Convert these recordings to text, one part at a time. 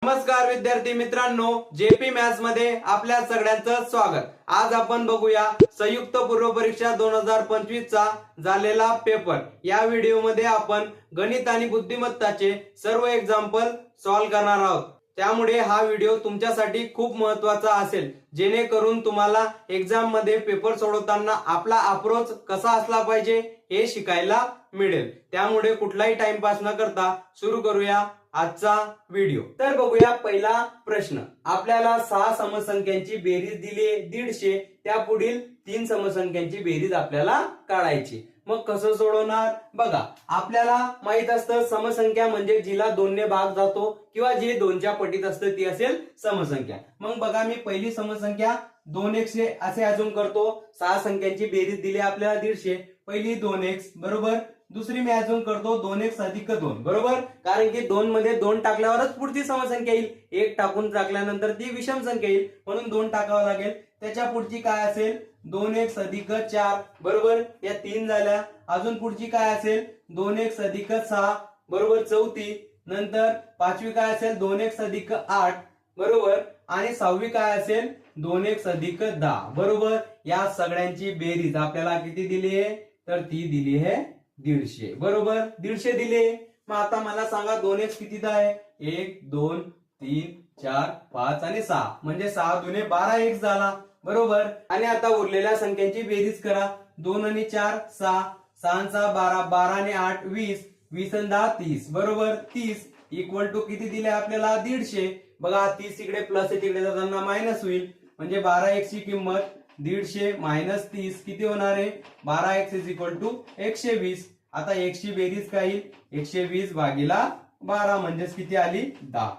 नमस्कार विद्यार्थी मित्रांनो, जेपी मॅथ्स मध्ये आपल्या सगळ्यांचं स्वागत। आज आपण बघूया संयुक्त पूर्व परीक्षा 2025 चा झालेला पेपर। या व्हिडिओ मध्ये आपण गणित आणि बुद्धिमत्ताचे सर्व एक्झाम्पल सॉल्व्ह करणार आहोत। त्यामुळे हा व्हिडिओ तुमच्यासाठी खूप महत्त्वाचा असेल, जेणेकरून तुम्हाला एक्झाम मध्ये पेपर सोडवताना आपला अप्रोच कसा असला पाहिजे हे शिकायला मिळेल। त्यामुळे कुठलाही टाइमपास न करता सुरू करूया आजचा व्हिडिओ। तर बघूया पहिला प्रश्न। आपल्याला 6 समसंख्यांची बेरीज दिली आहे 150, त्या पुढील 3 समसंख्यांची बेरीज आपल्याला काढायची। मग कसं सोडवणार बघा, आपल्याला माहित असतं समसंख्या म्हणजे जिला 2 ने भाग जातो किंवा जी 2च्या पटीत असते ती असेल समसंख्या। मग बघा, मी पहिली समसंख्या 2x असे अजून करतो। 6 संख्यांची बेरीज दिली आपल्याला 150, पहिली 2x बरोबर। दुसरी मी अजून करतो 2x अधिक 2 बरोबर, कारण की 2 मध्ये 2 टाकल्यावरच पुढची समसंख्या येईल। 1 टाकून टाकल्यानंतर ती विषम संख्या येईल, म्हणून 2 टाकावं लागेल। त्याच्या पुढची काय असेल 2x अधिक 4 बरोबर, या 3 झाल्या। अजून पुढची काय असेल 2x अधिक 6 बरोबर, चौथी। नंतर पाचवी काय असेल 2x अधिक 8 बरोबर, आणि सहावी काय असेल 2x अधिक 10 बरोबर। या सगळ्यांची बेरीज आपल्याला किती दिली आहे, तर ती दिली आहे 150 बरोबर, 150 दिले। मग आता मला सांगा 2x कितीदा आहे, 1 2 3 4 5 आणि 6, म्हणजे 6 दुने 12x झाला बरोबर। आणि आता उरलेल्या संख्यांची बेरीज करा, 2 आणि 4 6, 6 आणि 6 12, 12 आणि 8 20, 20 आणि 10 30 बरोबर। 30 इक्वल टू किती दिले आपल्याला 150। बघा 30 इकडे प्लस आहे, तिकडे जाताना मायनस होईल, म्हणजे 12x ची किंमत 150 मायनस 30 किती होणार आहे, 12x इज इक्वल टू 120। आता x ची बेरीज काय येईल, 120 भागीला 12 म्हणजे किती आली 10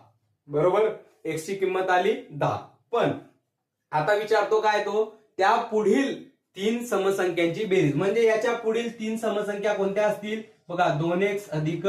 बरोबर। x ची किंमत आली 10। पण आता विचारतो काय तो, त्या पुढील 3 समसंख्यांची बेरीज, म्हणजे याच्या पुढील 3 समसंख्या कोणत्या असतील बघा, 2x अधिक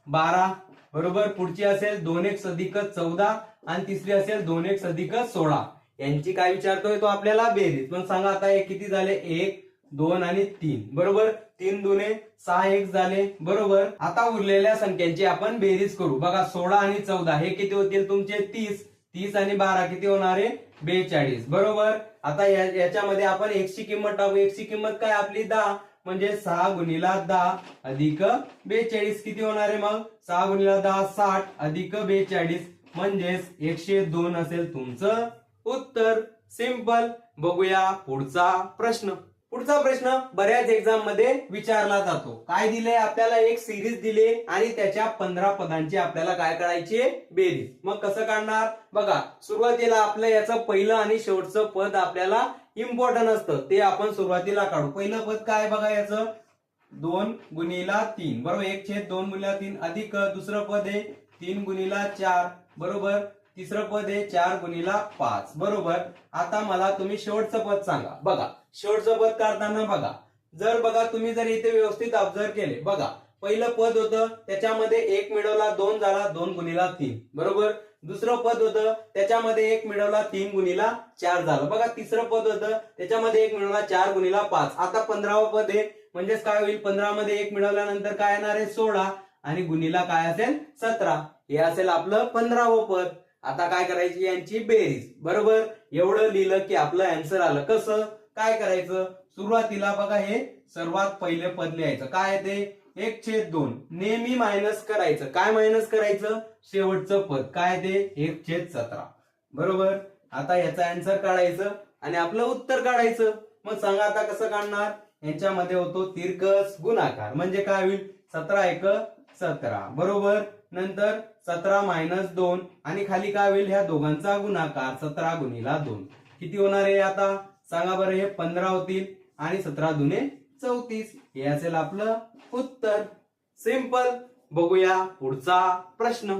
12 बरोबर, पुढची असेल 2x अधिक 14 आणि तिसरी असेल 2x अधिक 16। यांची काय विचारतोय तो आपल्याला बेरीज। मग सांगा आता हे किती झाले, 1 2 आणि 3 बरोबर, 3 दुने 6x झाले बरोबर। आता उरलेल्या संख्यांची आपण बेरीज करू। बघा 16 आणि 14 हे किती होतील तुमचे 30, 30 आणि 12 किती होणार आहे 42 बरोबर। आता याच्यामध्ये आपण x ची किंमत टाकू, x ची किंमत काय आपली 10, म्हणजे 6 गुणिला 10 अधिक 42 किती होणार आहे, मग 6 गुणिला 10 60 अधिक 42 म्हणजेच 102 असेल तुमचं उत्तर। सिंपल। बघूया पुढचा प्रश्न। पुढचा प्रश्न बऱ्याच एक्झाम मध्ये विचारला जातो। काय दिले आपल्याला, एक सिरीज दिले आणि त्याच्या 15 पदांची आपल्याला काय करायची बेरीज। मग कसं काढणार बघा, सुरुवातीला आपलं याचं पहिलं आणि शेवटचं पद आपल्याला इम्पॉर्टंट असतं, ते आपण सुरुवातीला काढू। पहिलं पद काय बघा, याचं 2 गुणिला 3 बरोबर, 1/2 गुणिला 3 अधिक दुसरं पद आहे 3 गुणिला 4 बरोबर, तिसरं पद आहे 4 गुणिला 5 बरोबर। आता मला तुम्ही शेवटचं पद सांगा। बघा शेवटचं पद काढताना बघा, तुम्ही जर इथे व्यवस्थित ऑब्झर्व केले, बघा पहिलं पद होतं त्याच्यामध्ये 1 मिळवला 2 झाला 2 गुणिला 3 बरोबर। दुसरं पद होतं त्याच्यामध्ये 1 मिळवला 3 गुणिला 4 झालं। बघा तिसरं पद होतं त्याच्यामध्ये 1 मिळवला 4 गुणिला 5। आता 15वं पद आहे, म्हणजेच काय होईल 15 मध्ये 1 मिळवल्यानंतर काय येणार आहे 16 आणि गुणिला काय असेल 17, हे असेल आपलं 15वं पद। आता काय करायची यांची बेरीज बरोबर। एवढं लिहिलं की आपलं आन्सर आलं। कसं काय करायचं, सुरुवातीला बघा हे सर्वात पहिले पद लिहायचं, काय ते 1/2 नेहमी मायनस करायचं। काय मायनस करायचं, शेवटचं पद काय ते 1/17 बरोबर। आता याचा आन्सर काढायचं आणि आपलं उत्तर काढायचं। मग सांगा आता कसं काढणार, यांच्यामध्ये होतो तिरकस गुणाकार, म्हणजे काय होईल 17 1 17 बरोबर। नंतर 17 मायनस 2 आणि खाली काय होईल ह्या दोघांचा गुणाकार 17 गुणिला 2 किती होणार आहे, आता सांगा बरं, हे 15 होतील आणि 17 दुने 34, हे असेल आपलं उत्तर। सिंपल। बघूया पुढचा प्रश्न।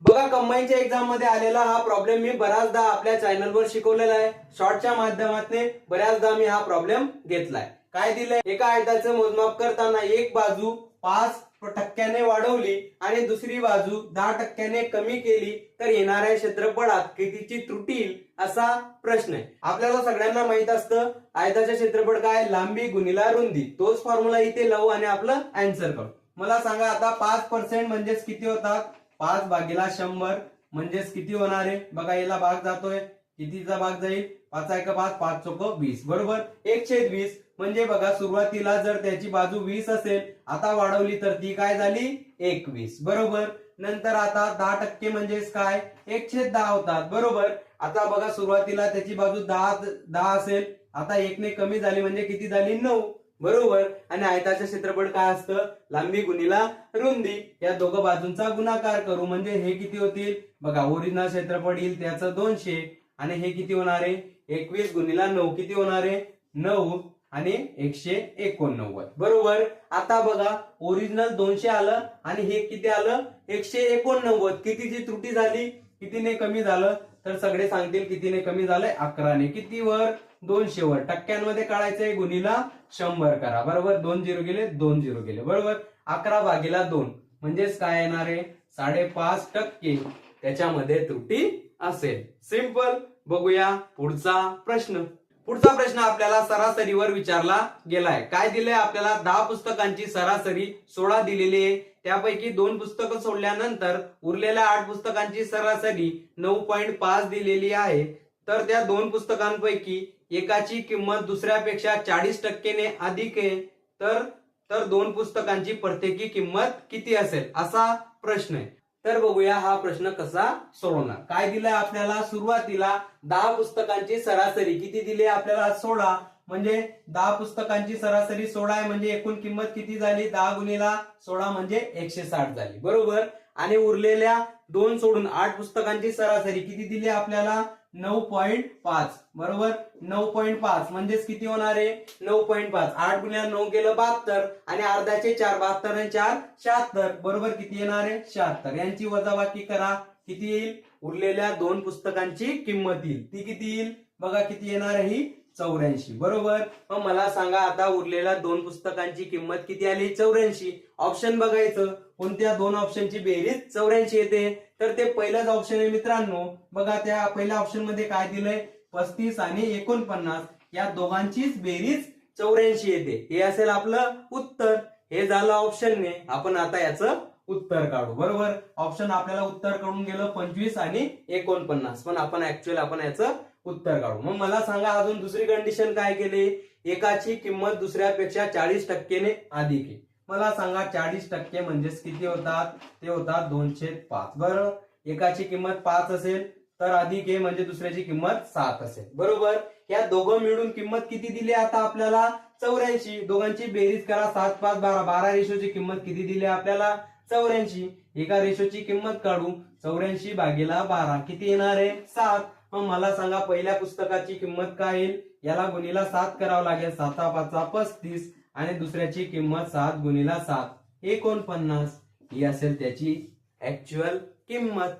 बघा कंबाईनच्या एक्झाम मध्ये आलेला हा प्रॉब्लेम मी बऱ्याचदा आपल्या चॅनलवर शिकवलेला आहे, शॉर्टच्या माध्यमातून बऱ्याचदा मी हा प्रॉब्लेम घेतलाय। काय दिलंय, एका आयताचं मोजमाप करताना एक बाजू 5% वाढवली आणि दुसरी बाजू 10% कमी केली तर येणाऱ्या क्षेत्रफळात कितीची त्रुटी येईल असा प्रश्न आहे। आपल्याला सगळ्यांना माहित असतं आयताचे क्षेत्रफळ काय, लांबी गुणिला रुंदी। तोच फॉर्म्युला इथे लावू आणि आपलं आन्सर करू। मला सांगा आता 5% म्हणजेच किती होतात, 5 भागीला 100 म्हणजेच किती होणार आहे बघा, याला भाग जातोय, कितीचा भाग जाईल, 5 1 5, 5 चौक 20 बरोबर. 1/20 म्हणजे बघा सुरुवातीला जर त्याची बाजू 20 असेल, आता वाढवली तर ती काय झाली 21 बरोबर. नंतर आता 10% म्हणजेच काय 1/10 होतात बरोबर. आता बघा सुरुवातीला त्याची बाजू 10 असेल, आता 1 ने कमी झाली म्हणजे किती झाली 9 बरोबर. आणि आयताचे क्षेत्रफळ काय असतं, लांबी गुणिला रुंदी, या दोघं बाजूंचा गुणाकार करू म्हणजे हे किती होतील बघा, ओरिजिनल क्षेत्रफळ येईल त्याचं 200 आणि हे किती होणार आहे 21 गुणिला 9 किती होणार आहे 9 आणि 189 बरोबर. आता बघा ओरिजिनल 200 आलं आणि हे किती आलं 189, कितीची त्रुटी झाली, कितीने कमी झालं तर सगळे सांगतील कितीने कमी झालंय 11ने. किती वर 200 वर, टक्क्यांमध्ये काढायचंय गुणिला 100 करा बरोबर. 2 0 गेले 2 0 गेले बरोबर. 11/2 म्हणजेच काय येणार आहे 5.5% त्याच्यामध्ये त्रुटी असेल. सिंपल. बघूया पुढचा प्रश्न. पुढचा प्रश्न आपल्याला सरासरीवर विचारला गेलाय. काय दिलंय आपल्याला, 10 पुस्तकांची सरासरी 16 दिलेली आहे, त्यापैकी 2 पुस्तकं सोडल्यानंतर उरलेल्या 8 पुस्तकांची सरासरी 9.5 दिलेली आहे. तर त्या 2 पुस्तकांपैकी एकाची किंमत दुसऱ्यापेक्षा 40% ने अधिक आहे, तर 2 पुस्तकांची प्रत्येकी किंमत किती असेल असा प्रश्न आहे. तर बघूया हा प्रश्न कसा सोडवणार. काय दिलंय आपल्याला, सुरुवातीला 10 पुस्तकांची सरासरी किती दिली आपल्याला 16, म्हणजे 10 पुस्तकांची सरासरी 16 आहे म्हणजे एकूण किंमत किती झाली 10 गुणिला 16 म्हणजे 160 झाली बरोबर. आणि उरलेल्या 2 सोडून 8 पुस्तकांची सरासरी किती दिली आपल्याला 9.5 बरोबर. 9.5 म्हणजेच किती होणार आहे 9.5, 8 गुणिला 9 गेलं 72 आणि अर्ध्याचे 4, 72 आणि 4 76 बरोबर. किती येणार आहे 76. यांची वजाबाकी करा, किती येईल, उरलेल्या 2 पुस्तकांची किंमत येईल, ती किती येईल बघा, किती येणार आहे ही 84 बरोबर. मग मला सांगा आता उरलेल्या 2 पुस्तकांची किंमत किती आली 84. ऑप्शन बघायचं, कोणत्या 2 ऑप्शनची बेरीज 84 येते, तर ते पहिलंच ऑप्शन आहे मित्रांनो. बघा त्या पहिल्या ऑप्शन मध्ये काय दिलंय 35 आणि 49, या दोघांचीच बेरीज 84 येते, हे असेल आपलं उत्तर. हे झालं ऑप्शनने. आपण आता याचं उत्तर काढू बरोबर. ऑप्शन आपल्याला उत्तर कडून गेलं 25 आणि 49, पण आपण याचं उत्तर काढू. मग मला सांगा अजून दुसरी कंडिशन काय केली, एकाची किंमत दुसऱ्यापेक्षा 40% ने अधिक आहे. मला सांगा 40% म्हणजेच किती होतात, ते होतात 2/5 बरोबर. एकाची किंमत 5 असेल तर अधिक आहे म्हणजे दुसऱ्याची किंमत 7 असेल बरोबर. या दोघं मिळून किंमत किती दिली आता आपल्याला 84. दोघांची बेरीज करा, 7 5 12, 12 रेशोची किंमत किती दिली आपल्याला 84. एका रेशोची किंमत काढू, 84/12 किती येणार आहे 7. मग मला सांगा पहिल्या पुस्तकाची किंमत काय येईल, याला गुणिला 7 करावं लागेल, 7 5 35 आणि दुसऱ्याची किंमत 7 गुणिला 7 49, ही असेल त्याची ऍक्च्युअल किंमत.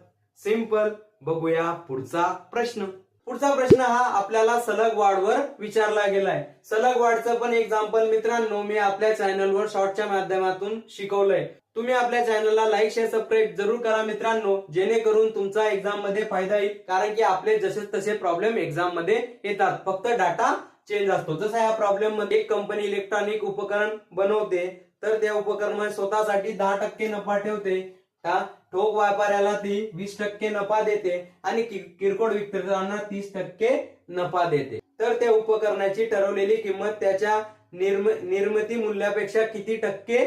सिंपल. बघूया पुढचा प्रश्न. पुढचा प्रश्न हा आपल्याला सलग वाढवर विचारला गेलाय. सलग वाढचं पण एक्झाम्पल मित्रांनो मी आपल्या चॅनलवर शॉर्टच्या माध्यमातून शिकवलंय. तुम्ही आपल्या चॅनलला लाईक शेअर सबस्क्राईब जरूर करा मित्रांनो, जेणेकरून तुमचा एक्झाम मध्ये फायदा येईल. कारण की आपले जसे तसे प्रॉब्लेम एक्झाम मध्ये येतात, फक्त डाटा चेंज असतो. जसा या प्रॉब्लेम मध्ये एक कंपनी इलेक्ट्रॉनिक उपकरण बनवते, तर त्या उपकरण स्वतःसाठी 10% नफा ठेवते, ठोक व्यापाऱ्याला ती 20% नफा देते आणि किरकोळ विक्रेत्यांना 30% नफा देते. तर त्या उपकरणाची ठरवलेली किंमत त्याच्या निर्मिती मूल्यापेक्षा किती टक्के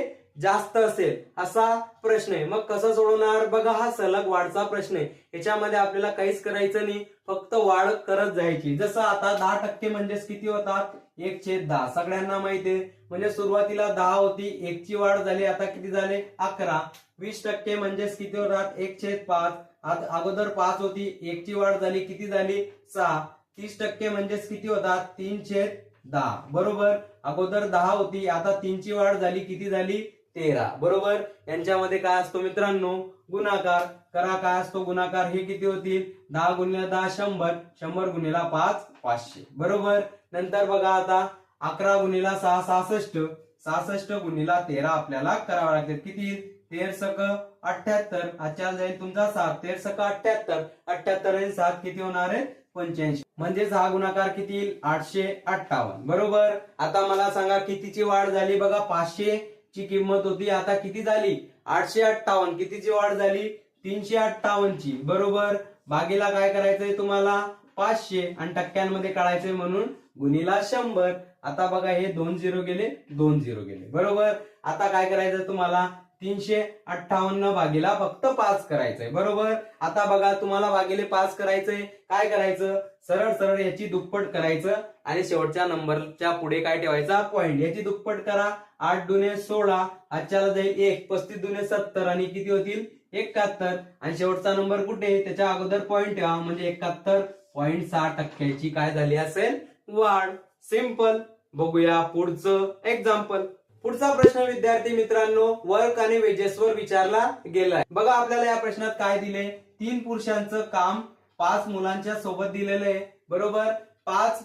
जास्त असेल असा प्रश्न आहे. मग कसं सोडवणार बघा, हा सलग वाढचा प्रश्न आहे. याच्यामध्ये आपल्याला काहीच करायचं नाही, फक्त वाढ करत जायची. जसं आता 10% म्हणजेच किती होतात 1/10, सगळ्यांना माहिती आहे. म्हणजे सुरुवातीला 10 होती, 1 ची वाढ झाली, आता किती झाले 11. 20% म्हणजेच किती होतात 1/5, अगोदर 5 होती, 1 ची वाढ झाली, किती झाली 6. 30% म्हणजेच किती होतात 3/10 बरोबर. अगोदर 10 होती, आता 3 ची वाढ झाली, किती झाली 13 बरोबर. यांच्यामध्ये काय असतो मित्रांनो गुणाकार करा. काय असतो गुणाकार, हे किती होतील 10 गुणिला 10 100, 100 गुणिला 5 500 बरोबर. नंतर बघा आता 11 गुणिला 6 66, 66 गुणिला 13 आपल्याला करावं लागेल. किती 13 78, अच्छा जाईल तुमचा 7, 13 78, 78 आणि 7 किती होणार आहे 85. म्हणजेच हा गुणाकार किती येईल 858 बरोबर. आता मला सांगा कितीची वाढ झाली बघा, 500 ची किंमत होती, आता किती झाली 858, कितीची वाढ झाली 358 ची बरोबर भागीला काय करायचंय तुम्हाला 500 आणि टक्क्यांमध्ये काढायचंय म्हणून गुणीला 100. आता बघा हे 2 0 गेले 2 0 गेले बरोबर. आता काय करायचं तुम्हाला 358 भागीला फक्त 5 करायचंय बरोबर. आता बघा तुम्हाला भागीले 5 करायचंय, काय करायचं सरळ सरळ याची दुप्पट करायचं आणि शेवटच्या नंबरच्या पुढे काय ठेवायचा पॉइंट. याची दुप्पट करा 8 दुने 16, आजच्याला जाईल 1, 35 दुने 70 आणि किती होतील 71 आणि शेवटचा नंबर कुठे त्याच्या अगोदर पॉइंट ठेवा म्हणजे 71.6% काय झाली असेल वाढ. सिंपल. बघूया पुढचं एक्झाम्पल. पुढचा प्रश्न विद्यार्थी मित्रांनो वर्क आणि वेजेसवर विचारला गेलाय. बघा आपल्याला या प्रश्नात काय दिले, 3 पुरुषांचं काम 5 मुलांच्या सोबत दिलेलं आहे बरोबर. 5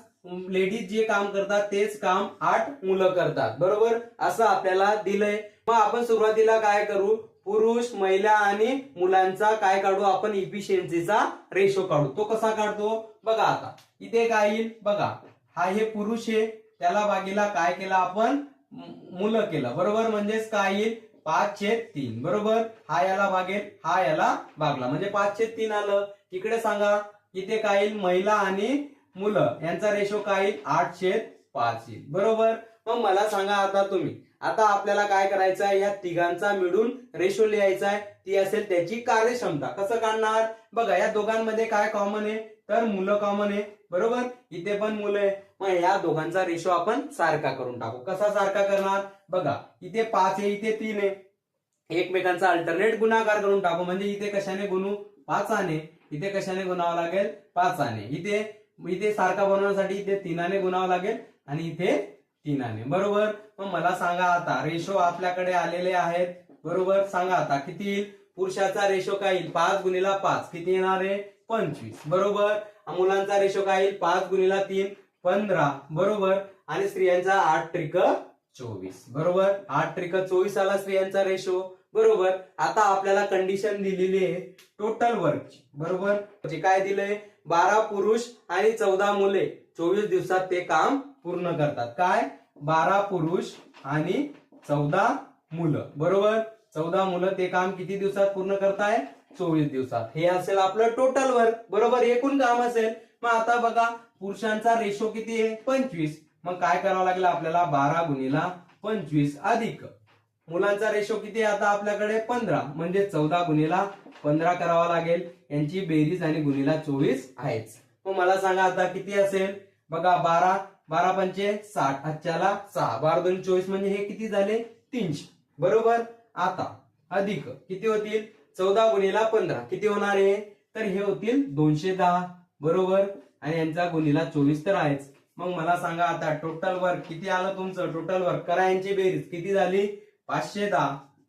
लेडीज जे काम करतात तेच काम 8 मुलं करतात बरोबर असं आपल्याला दिलंय. मग आपण सुरुवातीला काय करू, पुरुष महिला आणि मुलांचा काय काढू आपण इफिशियन्सीचा रेशो काढू. तो कसा काढतो बघा. आता इथे काय येईल बघा, हा हे पुरुष आहे त्याला भागीला काय केलं आपण मुलं केलं बरोबर म्हणजेच काय येईल 5/3 बरोबर. हा याला भागेल हा याला भागला म्हणजे 5/3 आलं. इकडे सांगा इथे काय येईल महिला आणि मुलं यांचा रेशो काय येईल 8/5 येईल बरोबर. मग मला सांगा आता तुम्ही, आता आपल्याला काय करायचं आहे या तिघांचा मिळून रेशो लिहायचा आहे, ती असेल त्याची कार्यक्षमता. कसं काढणार बघा, या दोघांमध्ये काय कॉमन आहे तर मुलं कॉमन आहे बरोबर. इथे पण मुलं आहे, मग या दोघांचा रेशो आपण सारखा करून टाकू. कसा सारखा करणार बघा, इथे 5 आहे इथे 3 आहे, एकमेकांचा अल्टरनेट गुणाकार करून टाकू म्हणजे इथे कशाने गुणू 5ने, इथे कशाने गुणावं लागेल 5ने. इथे सारखा बनवण्यासाठी इथे 3ने गुणावं लागेल आणि इथे 3ने बरोबर. मग मला सांगा आता रेशो आपल्याकडे आलेले आहेत बरोबर. सांगा आता किती येईल, पुरुषाचा रेशो काय येईल 5 गुणिला 5 किती येणार आहे 25 बरोबर. मुलांचा रेशो काय येईल 5 गुणिला 3 15 बरोबर आणि स्त्रियांचा 8 त्रिक 24 बरोबर. 8 त्रिक 24 आला स्त्रियांचा रेशो बरोबर. आता आपल्याला कंडिशन दिलेली आहे टोटल वर्कची बरोबर. जे काय दिलंय 12 पुरुष आणि 14 मुले 24 दिवसात ते काम पूर्ण करतात. काय 12 पुरुष आणि 14 मुलं बरोबर. 14 मुलं ते काम किती दिवसात पूर्ण करताय 24 दिवसात. हे असेल आपलं टोटल वर्क बरोबर, एकूण काम असेल. मग आता बघा पुरुषांचा रेशो किती आहे 25, मग काय करावं लागेल आपल्याला 12 गुणिला 25 अधिक मुलांचा रेशो किती आहे आता आपल्याकडे 15 म्हणजे 14 गुणिला 15 करावा लागेल. यांची बेरीज आणि गुणिला 24 आहेच. मग मला सांगा आता किती असेल बघा 12 पंचे 60, आजच्याला 6, 12 2 24 म्हणजे हे किती झाले 300 बरोबर. आता अधिक किती होतील 14 गुणिला 15 किती होणार आहे तर हे होतील 210 बरोबर आणि यांचा गुणिला 24 तर आहेच. मग मला सांगा आता टोटल वर्क किती आलं तुमचं, टोटल वर्क करा यांची बेरीज किती झाली 510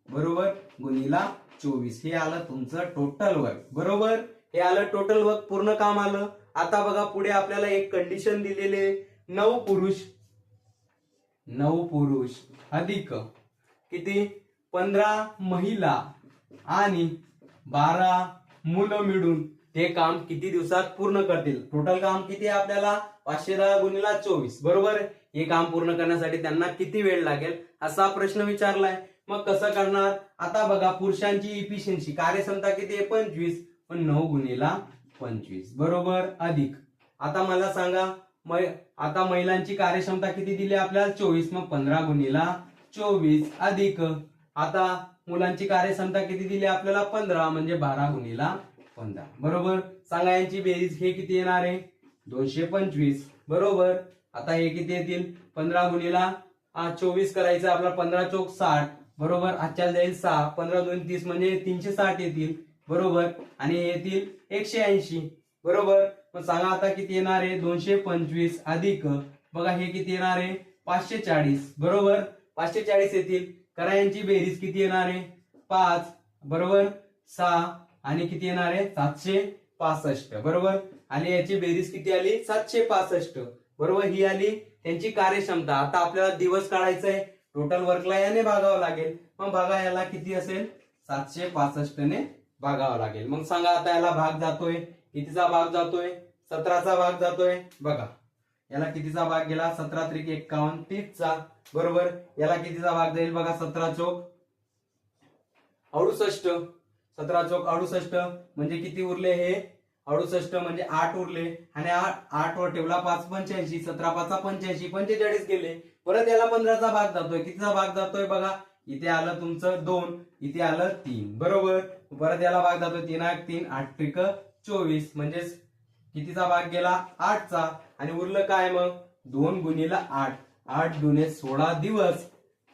बरोबर गुणिला 24 हे आलं तुमचं टोटल वर्क बरोबर. हे आलं टोटल वर्क, पूर्ण काम आलं. आता बघा पुढे आपल्याला एक कंडिशन दिलेली आहे 9 पुरुष अधिक किती 15 महिला आणि 12 मुलं मिळून ते काम किती दिवसात पूर्ण करतील. टोटल काम किती आहे आपल्याला 510 गुणिला 24 बरोबर. हे काम पूर्ण करण्यासाठी त्यांना किती वेळ लागेल असा प्रश्न विचारलाय. मग कसं करणार आता बघा, पुरुषांची इफिशियन्सी कार्यक्षमता किती आहे 25, पण 9 गुणिला 25 बरोबर अधिक. आता मला सांगा आता महिलांची कार्यक्षमता किती दिली आपल्याला 24, मग 15 गुणिला 24 अधिक. आता मुलांची कार्यक्षमता किती दिली आपल्याला 15 म्हणजे 12 गुणिला 15 बरोबर. सांगा यांची बेरीज हे किती येणार आहे 225 बरोबर. आता हे किती येतील 15 गुणिला 24 करायचं आपल्याला 15 चौक 60 बरोबर. आजच्या जाईल 6, 15 2 30 म्हणजे 360 येतील बरोबर आणि येतील 180 बरोबर. मग सांगा आता किती येणार आहे 225 अधिक बघा हे किती येणार आहे 540 बरोबर. 540 येतील. करा यांची बेरीज किती येणार आहे 5 बरोबर 6 आणि किती येणार आहे 765 बरोबर. आणि याची बेरीज किती आली 765 बरोबर. ही आली त्यांची कार्यक्षमता. आता आपल्याला दिवस काढायचा आहे, टोटल वर्कला याने भागावं लागेल. मग बघा याला किती असेल 765 ने भागावं लागेल. मग सांगा आता याला भाग जातोय कितीचा भाग जातोय 17चा भाग जातोय बघा. याला कितीचा भाग गेला 17 त्रिक 51 30चा बरोबर. याला कितीचा भाग जाईल बघा 17 चौक 68 17 चौक 68 म्हणजे किती उरले हे 68 म्हणजे 8 उरले आणि 8 वर ठेवला 5 85 17 5 85 45 गेले. परत याला 15चा भाग जातोय. कितीचा भाग जातोय बघा, इथे आलं तुमचं 2, इथे आलं 3 बरोबर. परत याला भाग जातोय 3 1 3 8 त्रिक 24 म्हणजे कितीचा भाग गेला 8चा आणि उरलं काय मग 2 गुणिले 8 8 दुने 16 दिवस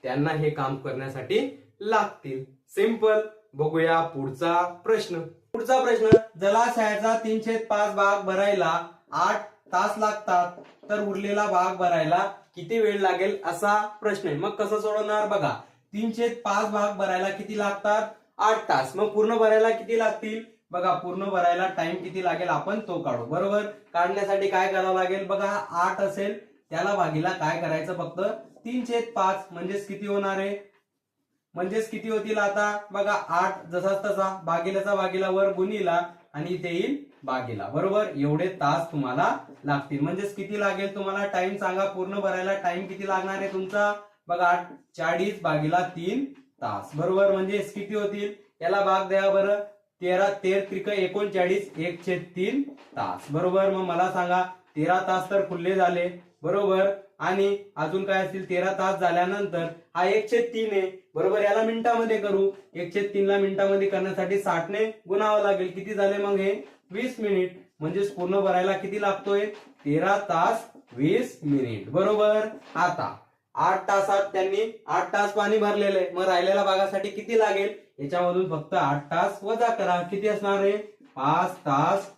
त्यांना हे काम करण्यासाठी लागतील. सिंपल. बघूया पुढचा प्रश्न. पुढचा प्रश्न, जलाशयाचा 3/5 भाग भरायला 8 तास लागतात तर उरलेला भाग भरायला किती वेळ लागेल असा प्रश्न आहे. मग कसं सोडवणार बघा, 3/5 भाग भरायला किती लागतात 8 तास. मग पूर्ण भरायला किती लागतील बघा, पूर्ण भरायला टाइम किती लागेल आपण तो काढू. बरोबर. काढण्यासाठी काय करावं लागेल बघा, 8 असेल त्याला भागीला काय करायचं फक्त 3/5 म्हणजेच किती होणार आहे, म्हणजेच किती होतील आता बघा 8 जसाच तसा भागीलाचा भागीला वर गुणीला आणि इथे येईल भागीला. बरोबर. एवढे तास तुम्हाला लागतील. म्हणजेच किती लागेल तुम्हाला टाइम सांगा, पूर्ण भरायला टाइम किती लागणार आहे तुमचा बघा 40 भागीला 3 तास. बरोबर. म्हणजे किती होतील याला भाग द्या बरं, 13 त्रिक 39 1/3 तास. बरोबर. मग मला सांगा 13 तास तर खुले झाले. बरोबर. आणि अजून काय असतील 13 तास झाल्यानंतर हा 1/3 आहे. बरोबर. याला मिनिटांमध्ये करू, 1/3 ला मिनिटांमध्ये करण्यासाठी 60 ने गुणावं लागेल. किती झाले मग हे 20 मिनिट. म्हणजेच पूर्ण भरायला किती लागतोय 13 तास 20 मिनिट. बरोबर. आता 8 तासात त्यांनी 8 तास पाणी भरलेलं आहे. मग राहिलेल्या भागासाठी किती लागेल, याच्यामधून फक्त 8 तास वजा करा. किती असणार आहे 5 तास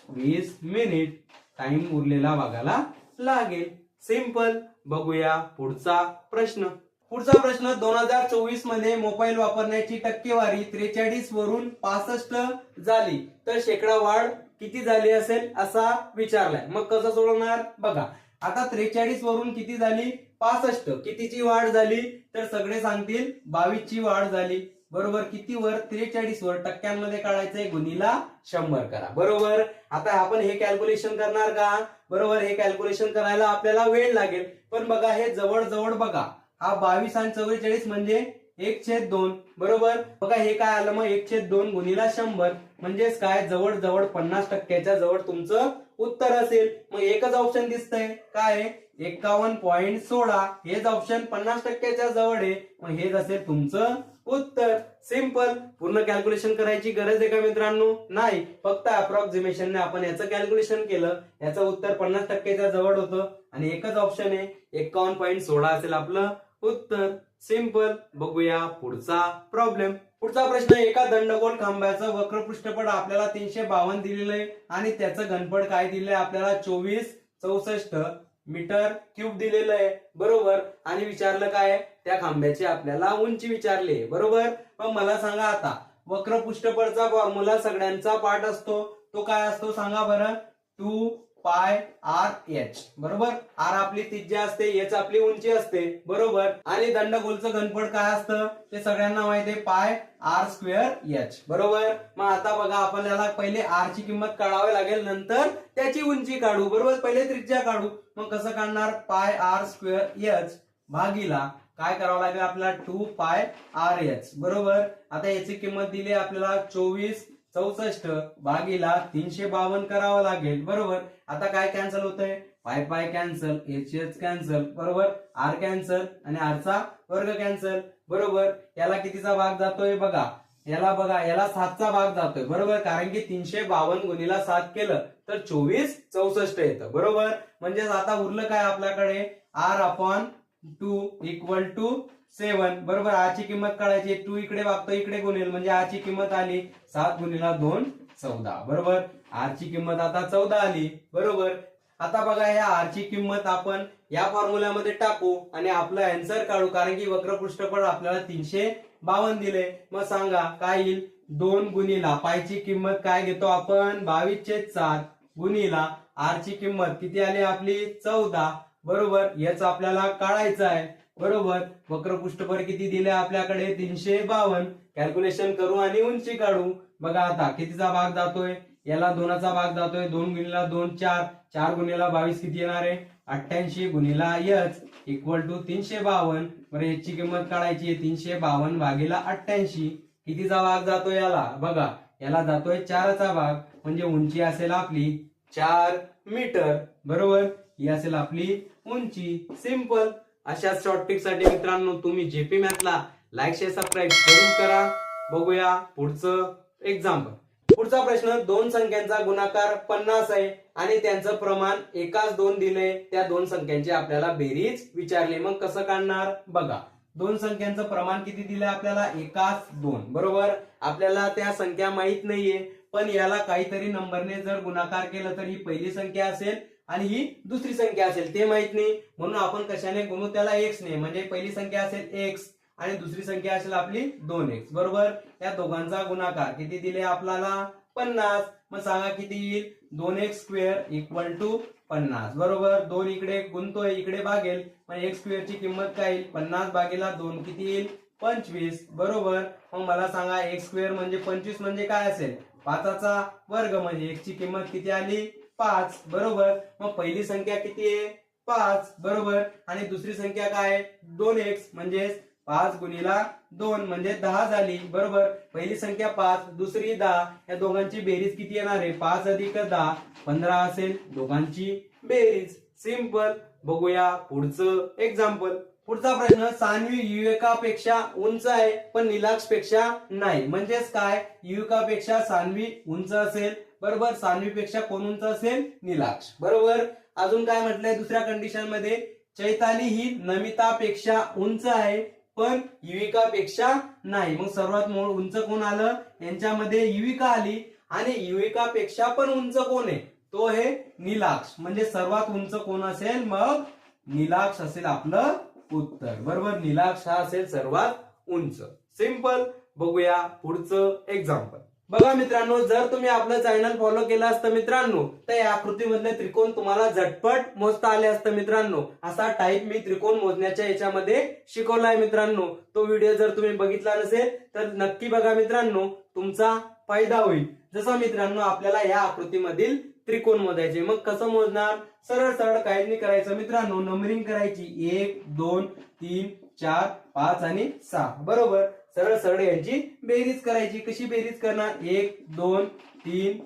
20 मिनिट टाइम उरलेला भागाला लागेल. सिंपल. बघूया पुढचा प्रश्न. पुढचा प्रश्न, 2024 मध्ये मोबाईल वापरण्याची टक्केवारी 43 वरून 65 झाली तर शेकडा वाढ किती झाली असेल असा विचारलाय. मग कसं सोडवणार बघा, आता 43 वरून किती झाली 65, कितीची वाढ झाली तर सगळे सांगतील 22 ची वाढ झाली. बरोबर. किती वर 43 वर टक्क्यांमध्ये काढायचंय गुणीला 100 करा. बरोबर. आता आपण हे कॅल्क्युलेशन करणार का, बरोबर. हे कॅल्क्युलेशन करायला आपल्याला वेळ लागेल. पण बघा हे जवळ जवळ बघा, हा 22 आणि 44 म्हणजे 1/2. बरोबर. बघा हे काय आलं मग 1/2 गुणीला 100 म्हणजेच काय जवळ जवळ 50% जवळ तुमचं उत्तर असेल. मग एकच ऑप्शन दिसतंय काय 51.16 हेच ऑप्शन 50% जवळ आहे. मग हेच असेल तुमचं उत्तर. सिंपल. पूर्ण कॅल्क्युलेशन करायची गरज आहे का मित्रांनो, नाही. फक्त अप्रॉक्सिमेशनने आपण याचं कॅल्क्युलेशन केलं, याचं उत्तर 50% जवळ होतं आणि एकच ऑप्शन आहे 51.16 असेल आपलं उत्तर. सिंपल. बघूया पुढचा प्रॉब्लेम. पुढचा प्रश्न, एका दंडगोल खांबाचं वक्रपृष्ठफळ आपल्याला 352 दिलेलं आहे आणि त्याचं घनफळ काय दिलंय आपल्याला 2464 मीटर क्यूब दिलेलं आहे. बरोबर. आणि विचारलं काय त्या खांब्याची आपल्याला उंची विचारली. बरोबर. मग मला सांगा आता वक्रपृष्ठफळचा फॉर्म्युला सगळ्यांचा पाठ असतो, तो काय असतो सांगा बरं, 2πr/h. बरोबर. r आपली त्रिज्या असते, h आपली उंची असते. बरोबर. आणि दंडगोलचं घनफळ काय असतं ते सगळ्यांना माहिती आहे, πr²h. बरोबर. मग आता बघा आपल्याला पहिले r ची किंमत काढावी लागेल, नंतर त्याची उंची काढू. बरोबर. पहिले त्रिज्या काढू. मग कसं काढणार πr²h भागीला काय करावं लागेल आपल्याला 2πrh. बरोबर. आता याची किंमत दिली आपल्याला 2464 भागीला 352 करावं लागेल. बरोबर. आता काय कॅन्सल होतंय, पाय कॅन्सल, एच कॅन्सल. बरोबर. आर कॅन्सल आणि आरचा वर्ग कॅन्सल. बरोबर. याला कितीचा भाग जातोय बघा, याला 7चा भाग जातोय. बरोबर. कारण की 352 गुणीला 7 केलं तर 2464 येतं. बरोबर. म्हणजे आता उरलं काय आपल्याकडे r/2 = 7. बरोबर. आची किंमत काढायची, 2 इकडे वागतो इकडे गुणेल म्हणजे आची किंमत आली 7 गुणीला 2 14. बरोबर. आर ची किंमत आता 14 आली. बरोबर. आता बघा या आर ची किंमत आपण या फॉर्म्युल्यामध्ये टाकू आणि आपलं आन्सर काढू, कारण की वक्रपृष्ठफळ आपल्याला 352 दिले. मग सांगा काय येईल, 2 गुणीला पायची किंमत काय घेतो आपण 22/7 गुणीला आर ची किंमत किती आली आपली 14. बरोबर. याच आपल्याला काढायचं आहे. बरोबर. वक्रपृष्ठफळ किती दिले आपल्याकडे 352. कॅल्क्युलेशन करू आणि उंची काढू. बघा आता कितीचा भाग जातोय, याला 2चा भाग जातोय, 2 गुणीला 2 4, 4 गुणीला 22 किती येणार आहे 88 गुणीला h = 352. बरं याची किंमत काढायची आहे 352 भागीला 88 कितीचा भाग जातोय याला बघा, याला जातोय 4चा भाग, म्हणजे उंची असेल आपली 4 मीटर. बरोबर, ही असेल आपली उंची. सिंपल. अशा शॉर्ट ट्रिक साठी मित्रांनो तुम्ही जेपी मॅथला लाईक शेअर सबस्क्राईब जरूर करा. बघूया पुढचं एक्झाम्पल. पुढचा प्रश्न, दोन संख्यांचा गुणाकार 50 आहे आणि त्यांचं प्रमाण एकाच 2 दिले. त्या दोन संख्यांची आपल्याला बेरीज विचारली. मग कसं काढणार बघा. दोन संख्यांचं प्रमाण किती दिलंय आपल्याला, एकाच 2. बरोबर, आपल्याला त्या संख्या माहित नाहीये, पण याला काहीतरी नंबरने जर गुणाकार केलं तर ही पहिली संख्या असेल आणि ही दुसरी संख्या असेल, ते माहित नाही. म्हणून आपण कशाने गुणू त्याला x ने. म्हणजे पहिली संख्या असेल x आणि दुसरी संख्या असेल आपली 2x. बरोबर, या दोघांचा गुणाकार किती दिले आपल्याला, 50. मग सांगा किती येईल, 2x स्क्वेअर इक्वल टू 50. बरोबर, 2 इकडे गुणतोय, इकडे भागेल, मग x स्क्वेअर ची किंमत काय येईल, 50 भागेला 2 किती येईल, 25. बरोबर, मग मला सांगा x स्क्वेअर म्हणजे 25 म्हणजे काय असेल, 5चा वर्ग. म्हणजे x ची किंमत किती आली, 5. बरोबर, मग पहिली संख्या किती आहे, 5. बरोबर, आणि दुसरी संख्या काय आहे, 2x. म्हणजे 5 गुणिला 2 म्हणजे 10 झाली. बरोबर, पहिली संख्या 5, दुसरी 10. या दोघांची बेरीज किती येणार आहे, 5 अधिक 10 15 असेल दोघांची बेरीज. सिंपल. बघूया पुढचं एक्झाम्पल. पुढचा प्रश्न, सान्वी युविकापेक्षा उंच आहे पण निलाक्ष पेक्षा नाही. म्हणजेच काय, युविकापेक्षा सान्वी उंच असेल. बरोबर, सान्वीपेक्षा कोण उंच असेल, निलाक्ष. बरोबर, अजून काय म्हटलंय दुसऱ्या कंडिशन मध्ये, चैताली ही नमितापेक्षा उंच आहे पण युविकापेक्षा नाही. मग सर्वात उंच कोण आलं, यांच्यामध्ये युविका आली आणि युविकापेक्षा पण उंच कोण आहे, तो आहे निलाक्ष. म्हणजे सर्वात उंच कोण असेल, मग निलाक्ष असेल आपलं उत्तर. बरोबर, निलाक्ष हा असेल सर्वात उंच. सिंपल. बघूया पुढचं एक्झाम्पल. बघा मित्रांनो, जर तुम्ही आपलं चॅनल फॉलो केलं असतं मित्रांनो, तर या आकृतीमधले त्रिकोण तुम्हाला झटपट मोजता आले असतं मित्रांनो. असा टाईप मी त्रिकोण मोजण्याच्या याच्यामध्ये शिकवलाय मित्रांनो. तो व्हिडिओ जर तुम्ही बघितला नसेल तर नक्की बघा मित्रांनो, तुमचा फायदा होईल. जसं मित्रांनो आपल्याला या आकृतीमधील त्रिकोण मोजायचे. मग कसं मोजणार, सरळ सरळ काही नाही करायचं मित्रांनो, नंबरिंग करायची 1 2 3 4 5 आणि 6. बरोबर, सरळ सरळ यांची बेरीज करायची. कशी बेरीज करणार, 1 2 3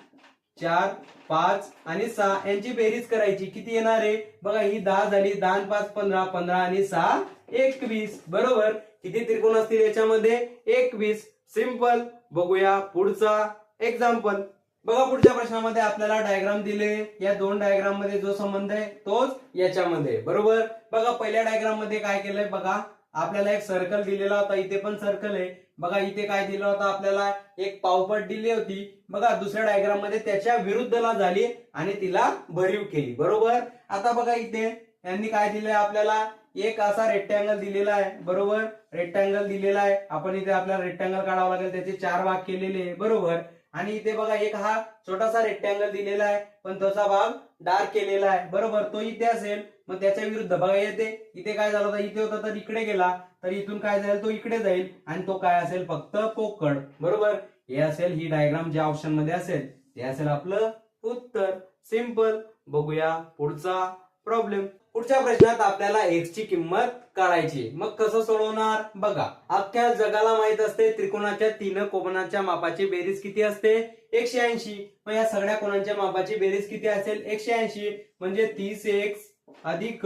4 5 आणि 6 यांची बेरीज करायची. किती येणार आहे बघा, ही 10 झाली, 10 आणि 5 15, 15 आणि 6 21. बरोबर, किती त्रिकोण असतील याच्यामध्ये, 21. सिंपल. बघूया पुढचा एक्झाम्पल. बघा पुढच्या प्रश्नामध्ये आपल्याला डायग्राम दिले. या दोन डायग्राम मध्ये जो संबंध आहे तोच याच्यामध्ये. बरोबर, बघा पहिल्या डायग्राम मध्ये काय केलंय बघा, आपल्याला एक सर्कल दिलेला होता, इथे पण सर्कल आहे. बघा इथे काय दिलं होतं आपल्याला, एक पावपट दिली होती. बघा दुसऱ्या डायग्राम मध्ये त्याच्या विरुद्धला झाली आणि तिला भरीव केली. बरोबर, आता बघा इथे यांनी काय दिलंय आपल्याला, एक असा रेक्टँगल दिलेला आहे. बरोबर, रेक्टँगल दिलेला आहे. आपण इथे आपल्याला रेक्टँगल काढावं लागेल, त्याचे 4 भाग केलेले आहे. बरोबर, आणि इथे बघा एक हा छोटासा रेक्टँगल दिलेला आहे पण त्याचा भाग डार्क केलेला आहे. बरोबर, तो इथे असेल, मग त्याच्या विरुद्ध बघा इथे काय झालं होतं, इथे होता तर इकडे गेला, तर इथून काय जाईल, तो इकडे जाईल आणि तो काय असेल, फक्त पोकळ. बरोबर, हे असेल ही डायग्राम ज्या ऑप्शन मध्ये असेल ते असेल आपलं उत्तर. सिंपल. बघूया पुढचा प्रॉब्लेम. पुढच्या प्रश्नात आपल्याला x ची किंमत काढायची. मग कसं सोडवणार बघा, अख्ख्या जगाला माहित असते त्रिकोणाच्या 3 कोनाच्या मापाची बेरीज किती असते, 180. मग या सगळ्या कोनांच्या मापाची बेरीज किती असेल, 180. म्हणजे 30x अधिक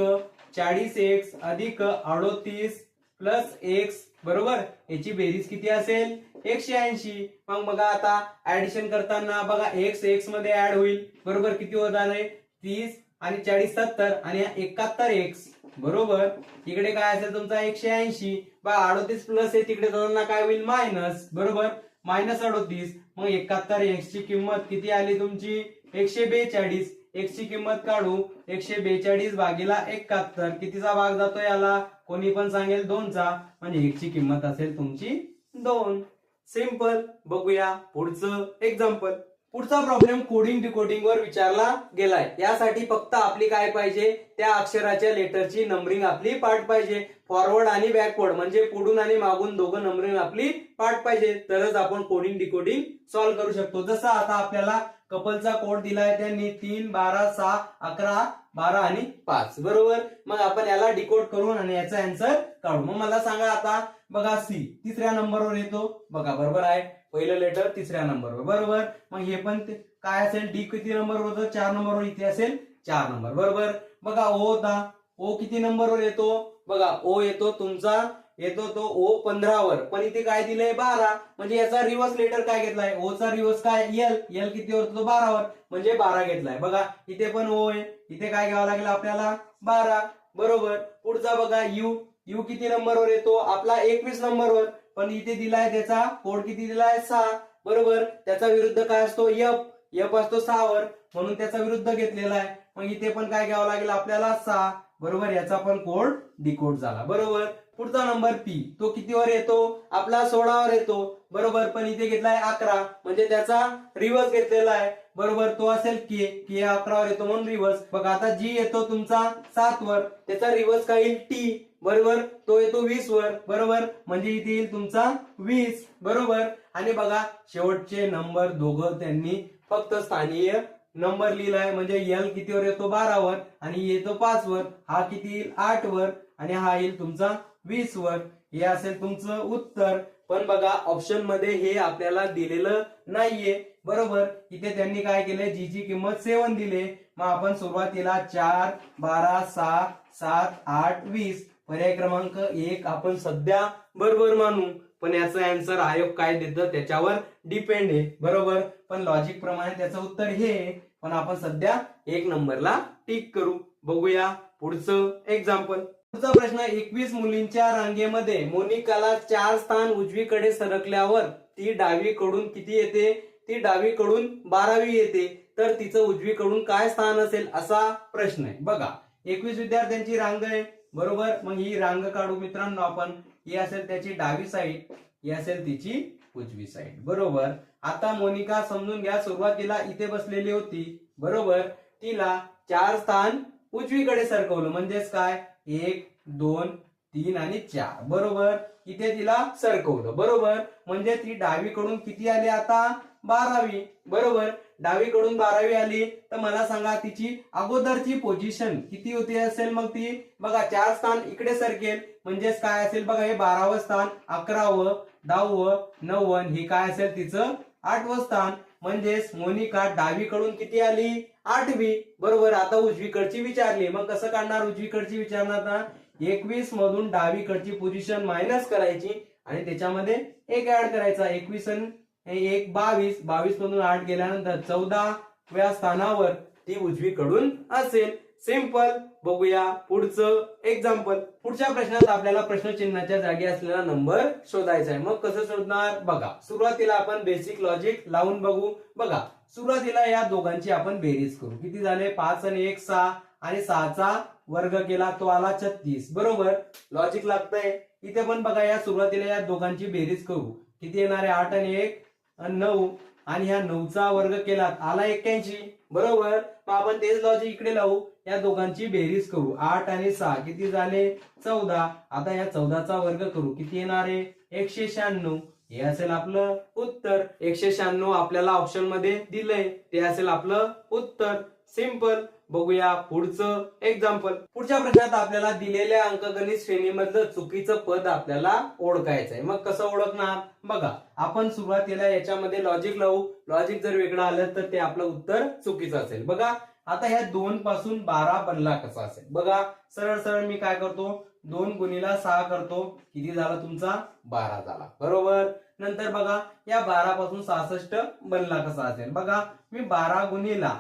40x अधिक 38 प्लस x. बरोबर, याची बेरीज किती असेल, 180. मग बघा आता ऍडिशन करताना बघा x मध्ये ऍड होईल. बरोबर, किती होणार आहे, 30 आणि 40 70 आणि 71x. बरोबर, इकडे काय असेल तुमचा 180. बघा 38 प्लस आहे, तिकडे जाताना काय होईल, मायनस. बरोबर, मायनस 38. मग 71x ची किंमत किती आली तुमची, 142. x ची किंमत काढू, 142 भागीला 71. कितीचा भाग जातो याला, कोणी पण सांगेल 2चा. म्हणजे x ची किंमत असेल तुमची 2. सिंपल. बघूया पुढचं एक्झाम्पल. पुढचा प्रॉब्लेम कोडिंग डिकोडिंग वर विचारला गेलाय. यासाठी फक्त आपली काय पाहिजे, त्या अक्षराच्या लेटरची नंबरिंग आपली पाठ पाहिजे. फॉरवर्ड आणि बॅकवर्ड म्हणजे पुढून आणि मागून दोघं नंबरिंग आपली पाठ पाहिजे, तरच आपण कोडिंग डिकोडिंग सॉल्व्ह करू शकतो. जसं आता आपल्याला कपलचा कोड दिलाय त्यांनी 3 12 6 11 12 आणि 5. बरोबर, मग आपण याला डिकोड करून आणि याचा आन्सर काढू. मग मला सांगा आता बघा सी तिसऱ्या नंबरवर येतो बघा, बरोबर आहे, पहिलं लेटर तिसऱ्या नंबरवर, बरोबर. मग हे पण काय असेल, डी किती नंबरवर होतं, 4 नंबरवर, इथे असेल 4 नंबर, बरोबर. बघा ओ होता, ओ किती नंबरवर येतो, बघा ओ येतो तुमचा, येतो तो ओ 15 वर, पण इथे काय दिलंय 12, म्हणजे याचा रिव्हर्स लेटर काय घेतलाय, ओ चा रिव्हर्स काय एल, एल कितीवर तो 12 वर, म्हणजे 12 घेतलाय. बघा इथे पण ओ आहे, इथे काय घ्यावं लागेल आपल्याला 12, बरोबर. पुढचा बघा यू, यू किती नंबरवर येतो आपला 21 नंबरवर, पण इथे दिलाय त्याचा कोड किती दिलाय 6, बरोबर. त्याचा विरुद्ध काय असतो एफ, एफ असतो 6 वर, म्हणून त्याचा विरुद्ध घेतलेला आहे. मग इथे पण काय घ्यावं लागेल आपल्याला 6, बरोबर. याचा पण कोड डिकोड झाला, बरोबर. पुढचा नंबर पी, तो कितीवर येतो आपला 16 वर येतो, बरोबर. पण इथे घेतलाय 11, म्हणजे त्याचा रिव्हर्स घेतलेला आहे, बरोबर. तो असेल के, के 11 वर येतो म्हणून रिव्हर्स. बघा आता जी येतो तुमचा 7 वर, त्याचा रिव्हर्स काय येईल टी, बरोबर. तो येतो 20 वर, बरोबर. म्हणजे इथे येईल तुमचा 20, बरोबर. आणि बघा शेवटचे नंबर दोघं त्यांनी फक्त स्थानीय नंबर लिहिलाय, म्हणजे एल कितीवर येतो 12 वर आणि येतो 5 वर, हा किती येईल 8 वर आणि हा येईल तुमचा 20 वर. हे असेल तुमचं उत्तर. पण बघा ऑप्शन मध्ये हे आपल्याला दिलेलं नाहीये, बरोबर. इथे त्यांनी काय केलंय, जी ची किंमत 7 दिले. मग आपण सुरुवातीला 4, 12, 6, 7, 8, 20 पर्याय क्रमांक 1 आपण सध्या बरोबर मानू, पण याचं आन्सर आयोग काय देतं त्याच्यावर डिपेंड आहे, बरोबर. पण लॉजिक प्रमाणे त्याचं उत्तर हे, पण आपण सध्या 1 नंबरला टिक करू. बघूया पुढचं एक्झाम्पल. पुढचा प्रश्न, 21 मुलींच्या रांगेमध्ये मोनिकाला 4 स्थान उजवीकडे सरकल्यावर ती डावीकडून किती येते, ती डावीकडून 12वी येते, तर तिचं उजवीकडून काय स्थान असेल असा प्रश्न आहे. बघा 21 विद्यार्थ्यांची रांग आहे, बरोबर. मग ही रांग काढू मित्रांनो आपण, ही असेल त्याची डावी साईड, ही असेल तिची उजवी साईड, बरोबर. आता मोनिका समजून घ्या, सुरुवातीला इथे बसलेली होती, बरोबर. तिला 4 स्थान उजवीकडे सरकवलं, म्हणजेच काय 1, 2, 3 आणि 4, बरोबर. इथे तिला सरकवलं, बरोबर. म्हणजे ती डावीकडून किती आली आता 12वी, बरोबर. डावीकडून 12वी आली, तर मला सांगा तिची अगोदरची पोझिशन किती होती असेल, मग ती बघा 4 स्थान इकडे सरकेल, म्हणजेच काय असेल बघा, हे 12वं स्थान, 11वं, 10वं, 9वं, हे काय असेल तिचं 8वं स्थान. म्हणजेच मोनिका डावीकडून किती आली 8वी, बरोबर. आता उजवीकडची विचारली, मग कसं काढणार, उजवीकडची विचारणार ना, 21 मधून डावीकडची पोझिशन मायनस करायची आणि त्याच्यामध्ये 1 ऍड करायचा, 21 आणि 1 22, 22 मधून 8 गेल्यानंतर 14व्या स्थानावर ती उजवीकडून असेल. सिंपल. बघूया पुढचं एक्झाम्पल. पुढच्या प्रश्नात आपल्याला प्रश्नचिन्हाच्या जागी असलेला नंबर शोधायचा आहे. मग कसं शोधणार, बघा सुरुवातीला आपण बेसिक लॉजिक लावून बघू. बघा सुरुवातीला या दोघांची आपण बेरीज करू, किती झाले 5 आणि 1 6, आणि 6चा वर्ग केला तो आला 36, बरोबर. लॉजिक लागतंय. इथे पण बघा या सुरुवातीला या दोघांची बेरीज करू, किती येणार आहे 8 आणि 1 9, आणि ह्या 9चा वर्ग केला आला 81, बरोबर. मग आपण तेच लॉजिक इकडे लावू, या दोघांची बेरीज करू, 8 आणि 6 किती झाले 14. आता या 14चा वर्ग करू, किती येणार आहे 196. हे असेल आपलं उत्तर. 196 आपल्याला ऑप्शन मध्ये दिलंय, ते असेल आपलं उत्तर. सिंपल. बघूया पुढचं एक्झाम्पल. पुढच्या प्रश्नात आपल्याला दिलेल्या अंकगणित श्रेणीमधलं चुकीचं पद आपल्याला ओळखायचं आहे. मग कसं ओळखणार, बघा आपण सुरुवातीला याच्यामध्ये लॉजिक लावू. लॉजिक जर वेगळं आलं तर ते आपलं उत्तर चुकीचं असेल. बघा आता ह्या 2 पासून 12 बनला कसा असेल, बघा सरळ सरळ मी काय करतो, 2 गुणिला 6 करतो, किती झाला तुमचा 12 झाला, बरोबर. नंतर बघा या 12 पासून 66 बनला कसा असेल, बघा मी 12 गुणिला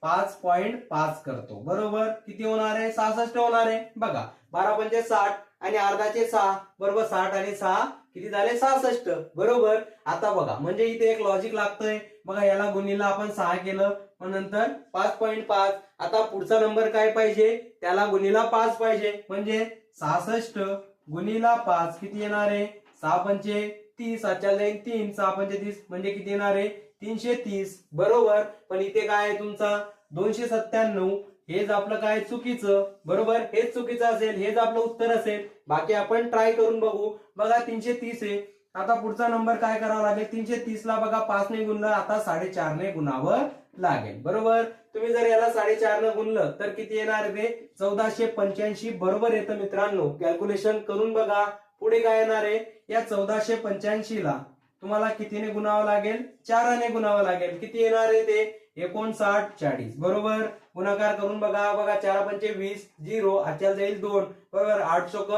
5.5 करतो, बरोबर. किती होणार आहे 66 होणार आहे. बघा 12 पंचे 60 आणि अर्धाचे 6, बरोबर. 60 आणि 6 किती झाले 66, बरोबर. आता बघा म्हणजे इथे एक लॉजिक लागतंय. बघा याला गुणिला आपण 6 केलं, मग नंतर 5.5. आता पुढचा नंबर काय पाहिजे, त्याला गुणिला 5 पाहिजे, म्हणजे 66 गुणिला 5 किती येणार आहे 6 पंचे 30, 3, 6 पंचे 30 म्हणजे किती येणार आहे 330, बरोबर. पण इथे काय आहे तुमचा 297, हेच आपलं काय चुकीचं, बरोबर. हेच चुकीचं असेल, हेच आपलं उत्तर असेल. बाकी आपण ट्राय करून बघू. बघा 330 आहे. आता पुढचा नंबर काय करावा लागेल, 330 ला बघा 5 ने गुणलं, आता 4.5 ने गुणावं लागेल, बरोबर. तुम्ही जर याला 4.5 ने गुणलं तर किती येणार ते 1485, बरोबर येतं मित्रांनो. कॅल्क्युलेशन करून बघा, पुढे काय येणार आहे, या 1485 ला तुम्हाला कितीने गुणावं लागेल, 4 ने गुणावं लागेल. किती येणार आहे ते 59 40 बरोबर. गुणाकार करून बघा, 4 पंचे 20 0 आजच्या जाईल 2 बरोबर. 8 चोक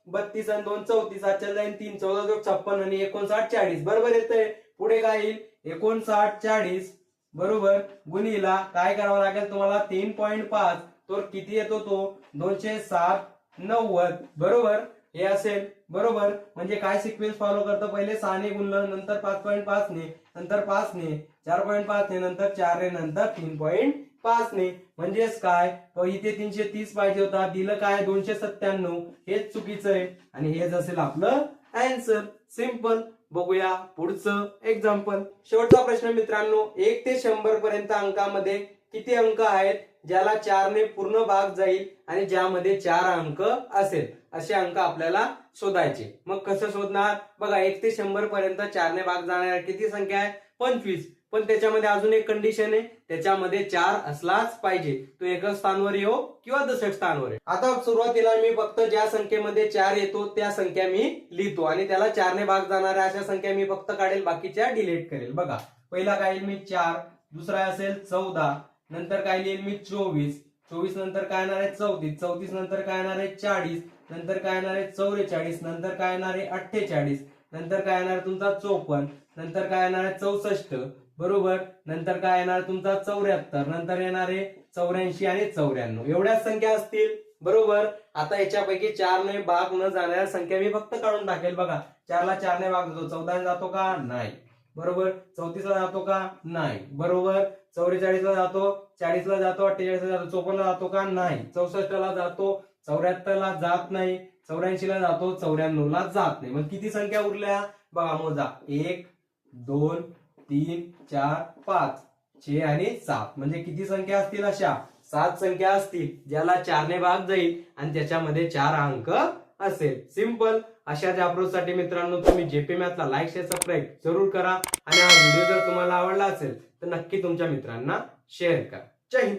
32 आणि 2 34 आजच्या जाईल 3 14 चोक 56 आणि 59 40 बरोबर येतंय. पुढे काय येईल 59 40 बरोबर गुणीला काय करावं लागेल तुम्हाला 3.5 तर किती येतो तो 207 90 बरोबर हे असेल बरोबर. म्हणजे काय सिक्वेन्स फॉलो करतं, पहिले 6 ने गुणलं, नंतर 5.5 ने, नंतर 5 ने, 4.5 ने, नंतर 4 ने, नंतर 3.5 ने. म्हणजेच काय, इथे 330 पाहिजे होता, दिलं काय 297. हेच चुकीचं आहे आणि हेच असेल आपलं आन्सर. सिंपल. बघूया पुढचं एक्झाम्पल. शेवटचा प्रश्न मित्रांनो, 1 ते 100 पर्यंत अंकामध्ये किती अंक आहेत ज्याला 4 ने पूर्ण भाग जाईल आणि ज्यामध्ये 4 अंक असेल, असे अंक आपल्याला शोधायचे. मग कसं शोधणार बघा, 1 ते 100 पर्यंत 4 ने भाग जाणाऱ्या किती संख्या आहे 25. पण त्याच्यामध्ये अजून एक कंडिशन आहे, त्याच्यामध्ये 4 असलाच पाहिजे. तो एकच स्थानवर येऊ किंवा दशक स्थानवर आहे. आता सुरुवातीला मी फक्त ज्या संख्येमध्ये 4 येतो त्या संख्या मी लिहितो आणि त्याला 4 ने भाग जाणाऱ्या अशा संख्या मी फक्त काढेल, बाकीच्या डिलीट करेल. बघा पहिला काय येईल मी 4, दुसरा असेल 14, नंतर काय लिहिल मी 24, 24 नंतर काय येणार आहे 34, 34 नंतर काय येणार आहे 40, नंतर काय येणार आहे 44, नंतर काय येणार आहे 48, नंतर काय येणार तुमचा 54, नंतर काय येणार आहे 64 बरोबर. नंतर काय येणार तुमचा 74, नंतर येणार आहे 84 आणि 94. एवढ्याच संख्या असतील बरोबर. आता याच्यापैकी 4 ने भाग न जाणाऱ्या संख्या मी फक्त काढून टाकेल. बघा 4 ला 4 ने भाग जातो, 14 जातो का नाही बरोबर. 34 ला जातो का नाही बरोबर. 44 ला जातो, 40 ला जातो, 48 ला जातो, 54 ला जातो का नाही, 64 ला जातो, 74 ला जात नाही, 84 ला जातो, 94 ला जात नाही. मग किती संख्या उरल्या बघा, मोजा 1 2 3 4 5 6 आणि 7. म्हणजे किती संख्या असतील, अशा 7 संख्या असतील ज्याला 4 ने भाग जाईल आणि त्याच्यामध्ये 4 अंक असेल. सिंपल. अशाच अप्रोच साठी मित्रांनो तुम्ही जेपी मॅथला लाईक शेअर सबस्क्राईब जरूर करा आणि हा व्हिडिओ जर तुम्हाला आवडला असेल तर नक्की तुमच्या मित्रांना शेअर करा. जय हिंद.